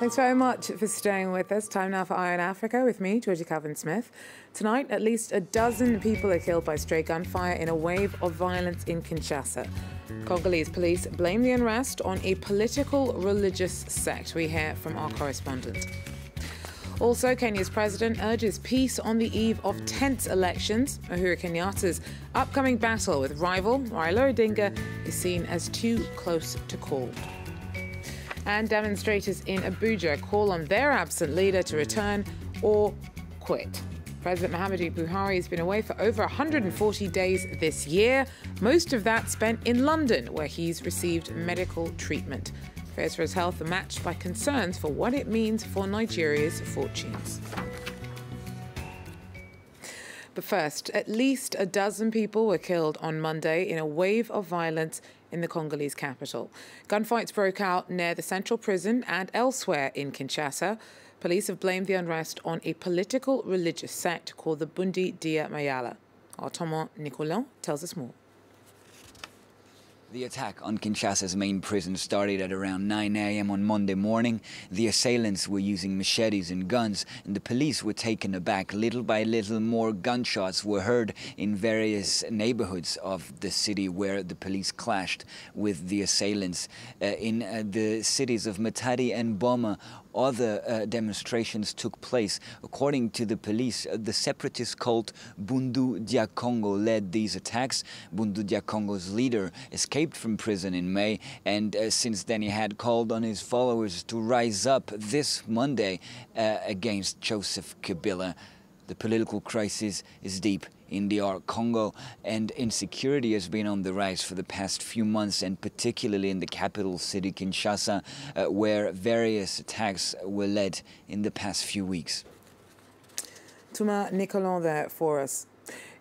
Thanks very much for staying with us. Time now for Eye on Africa with me, Georgie Calvin-Smith. Tonight, at least a dozen people are killed by stray gunfire in a wave of violence in Kinshasa. Congolese police blame the unrest on a political religious sect. We hear from our correspondent. Also, Kenya's president urges peace on the eve of tense elections. Uhuru Kenyatta's upcoming battle with rival Raila Odinga is seen as too close to call. And demonstrators in Abuja call on their absent leader to return or quit. President Muhammadu Buhari has been away for over 140 days this year, most of that spent in London, where he's received medical treatment. Fears for his health are matched by concerns for what it means for Nigeria's fortunes. But first, at least a dozen people were killed on Monday in a wave of violence in the Congolese capital. Gunfights broke out near the central prison and elsewhere in Kinshasa. Police have blamed the unrest on a political religious sect called the Bundi Dia Mayala. Our Thomas Nicolan tells us more. The attack on Kinshasa's main prison started at around 9 a.m. on Monday morning. The assailants were using machetes and guns, and the police were taken aback. Little by little, more gunshots were heard in various neighborhoods of the city where the police clashed with the assailants. In the cities of Matadi and Boma, other demonstrations took place. According to the police, the separatist cult Bundu Dia Congo led these attacks. Bundu Dia Congo's leader escaped from prison in May, and since then he had called on his followers to rise up this Monday against Joseph Kabila. The political crisis is deep in DR Congo, and insecurity has been on the rise for the past few months, and particularly in the capital city, Kinshasa, where various attacks were led in the past few weeks. Thomas Nicolan there for us.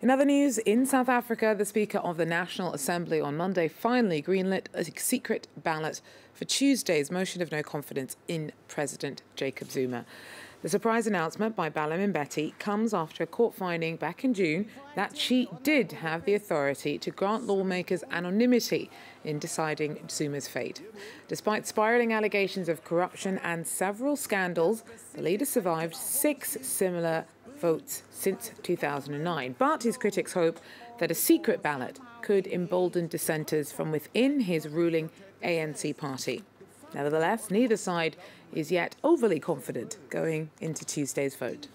In other news, in South Africa, the Speaker of the National Assembly on Monday finally greenlit a secret ballot for Tuesday's motion of no confidence in President Jacob Zuma. The surprise announcement by Balem Mbeki comes after a court finding back in June that she did have the authority to grant lawmakers anonymity in deciding Zuma's fate. Despite spiralling allegations of corruption and several scandals, the leader survived 6 similar votes since 2009. But his critics hope that a secret ballot could embolden dissenters from within his ruling ANC party. Nevertheless, neither side is yet overly confident going into Tuesday's vote.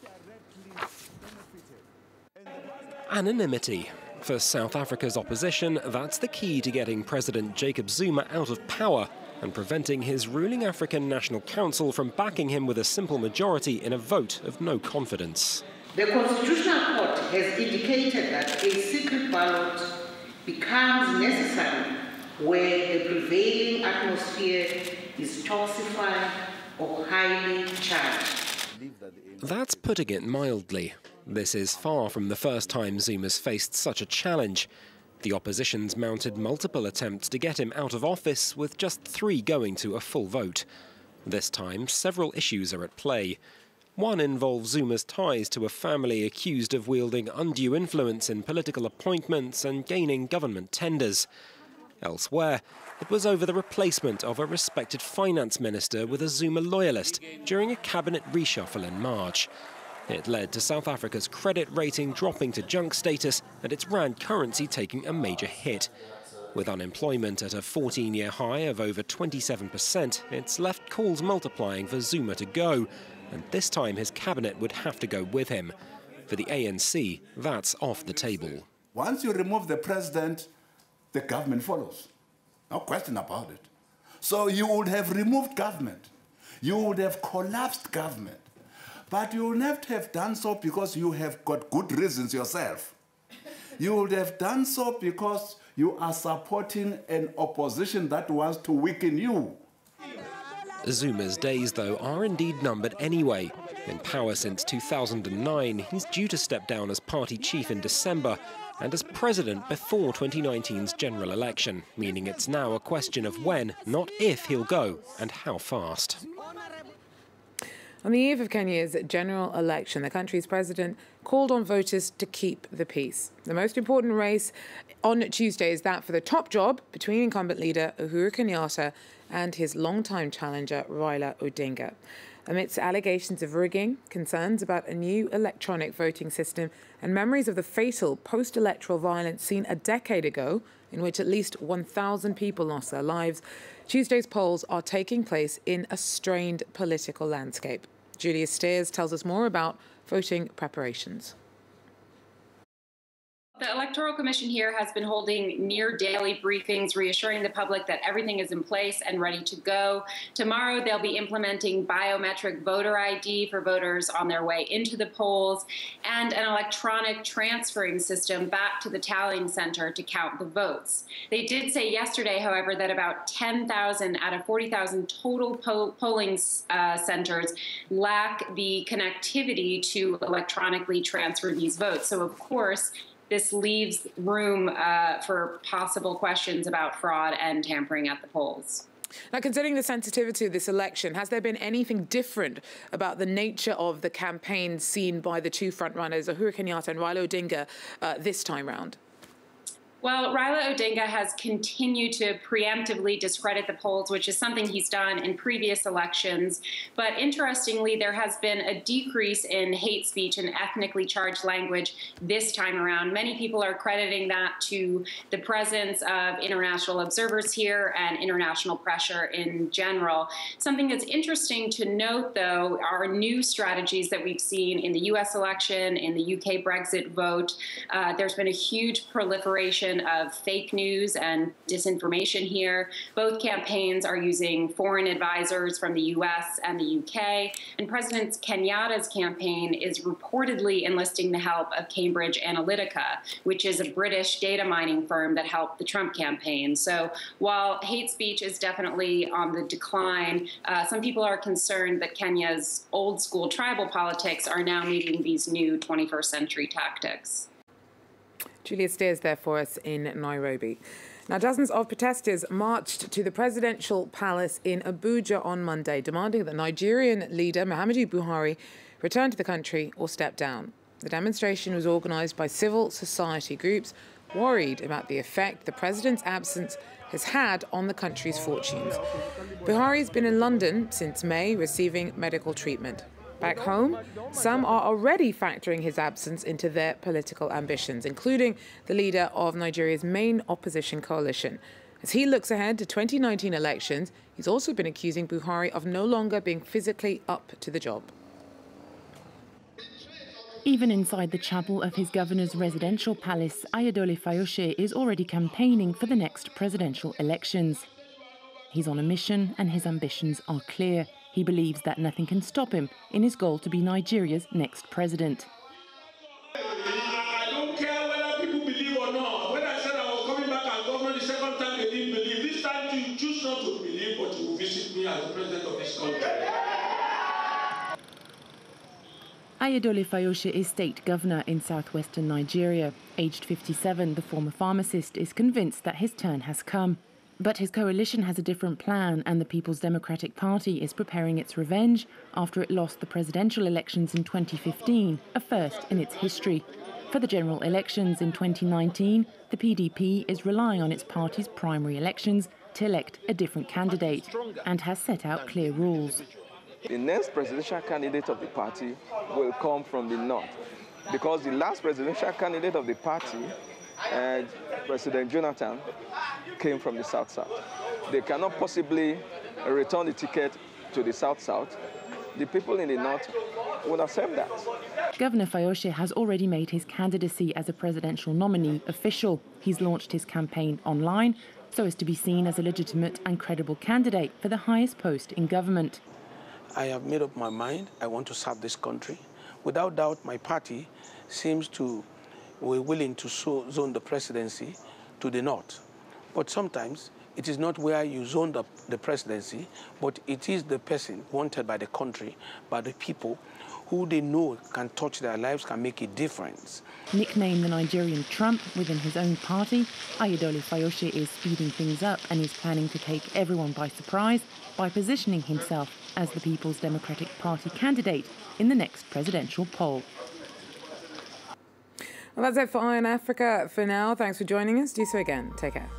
Anonymity. For South Africa's opposition, that's the key to getting President Jacob Zuma out of power and preventing his ruling African National Council from backing him with a simple majority in a vote of no confidence. The Constitutional Court has indicated that a secret ballot becomes necessary where the prevailing atmosphere is toxified or highly charged. That's putting it mildly. This is far from the first time Zuma's faced such a challenge. The opposition's mounted multiple attempts to get him out of office, with just 3 going to a full vote. This time, several issues are at play. One involves Zuma's ties to a family accused of wielding undue influence in political appointments and gaining government tenders. Elsewhere, it was over the replacement of a respected finance minister with a Zuma loyalist during a cabinet reshuffle in March. It led to South Africa's credit rating dropping to junk status and its rand currency taking a major hit. With unemployment at a 14-year high of over 27%, it's left calls multiplying for Zuma to go, and this time his cabinet would have to go with him. For the ANC, that's off the table. Once you remove the president, the government follows. No question about it. So you would have removed government. You would have collapsed government. But you would not have done so because you have got good reasons yourself. You would have done so because you are supporting an opposition that wants to weaken you. Zuma's days, though, are indeed numbered anyway. In power since 2009, he's due to step down as party chief in December and as president before 2019's general election, meaning it's now a question of when, not if, he'll go, and how fast. On the eve of Kenya's general election, the country's president called on voters to keep the peace. The most important race on Tuesday is that for the top job between incumbent leader Uhuru Kenyatta and his longtime challenger, Raila Odinga. Amidst allegations of rigging, concerns about a new electronic voting system, and memories of the fatal post-electoral violence seen a decade ago, in which at least 1,000 people lost their lives, Tuesday's polls are taking place in a strained political landscape. Julia Steers tells us more about voting preparations. The Electoral Commission here has been holding near daily briefings, reassuring the public that everything is in place and ready to go. Tomorrow, they'll be implementing biometric voter ID for voters on their way into the polls and an electronic transferring system back to the tallying center to count the votes. They did say yesterday, however, that about 10,000 out of 40,000 total polling centers lack the connectivity to electronically transfer these votes. So, of course, this leaves room for possible questions about fraud and tampering at the polls. Now, considering the sensitivity of this election, has there been anything different about the nature of the campaign seen by the two frontrunners, Uhuru Kenyatta and Raila Odinga, this time round? Well, Raila Odinga has continued to preemptively discredit the polls, which is something he's done in previous elections. But interestingly, there has been a decrease in hate speech and ethnically charged language this time around. Many people are crediting that to the presence of international observers here and international pressure in general. Something that's interesting to note, though, are new strategies that we've seen in the U.S. election, in the UK Brexit vote. There's been a huge proliferation of fake news and disinformation here. Both campaigns are using foreign advisors from the US and the UK, and President Kenyatta's campaign is reportedly enlisting the help of Cambridge Analytica, which is a British data mining firm that helped the Trump campaign. So while hate speech is definitely on the decline, some people are concerned that Kenya's old school tribal politics are now meeting these new 21st century tactics. Julia Steers there for us in Nairobi. Now, dozens of protesters marched to the presidential palace in Abuja on Monday, demanding that Nigerian leader Muhammadu Buhari return to the country or step down. The demonstration was organised by civil society groups worried about the effect the president's absence has had on the country's fortunes. Buhari's been in London since May, receiving medical treatment. Back home, some are already factoring his absence into their political ambitions, including the leader of Nigeria's main opposition coalition. As he looks ahead to 2019 elections, he's also been accusing Buhari of no longer being physically up to the job. Even inside the chapel of his governor's residential palace, Ayodele Fayose is already campaigning for the next presidential elections. He's on a mission and his ambitions are clear. He believes that nothing can stop him in his goal to be Nigeria's next president. I don't care whether people believe or not. When I said I was coming back and government the second time, they didn't believe. This time you choose not to believe, but you will visit me as the president of this country. Ayodele Fayose is state governor in southwestern Nigeria. Aged 57, the former pharmacist is convinced that his turn has come. But his coalition has a different plan, and the People's Democratic Party is preparing its revenge after it lost the presidential elections in 2015, a first in its history. For the general elections in 2019, the PDP is relying on its party's primary elections to elect a different candidate and has set out clear rules. The next presidential candidate of the party will come from the north, because the last presidential candidate of the party, President Jonathan, came from the south-south. They cannot possibly return the ticket to the south-south. The people in the north would accept that. Governor Fayose has already made his candidacy as a presidential nominee official. He's launched his campaign online so as to be seen as a legitimate and credible candidate for the highest post in government. I have made up my mind. I want to serve this country. Without doubt, my party seems to be willing to zone the presidency to the north. But sometimes it is not where you zone the presidency, but it is the person wanted by the country, by the people, who they know can touch their lives, can make a difference. Nicknamed the Nigerian Trump within his own party, Ayodele Fayose is speeding things up and is planning to take everyone by surprise by positioning himself as the People's Democratic Party candidate in the next presidential poll. Well, that's it for Eye on Africa for now. Thanks for joining us. Do so again. Take care.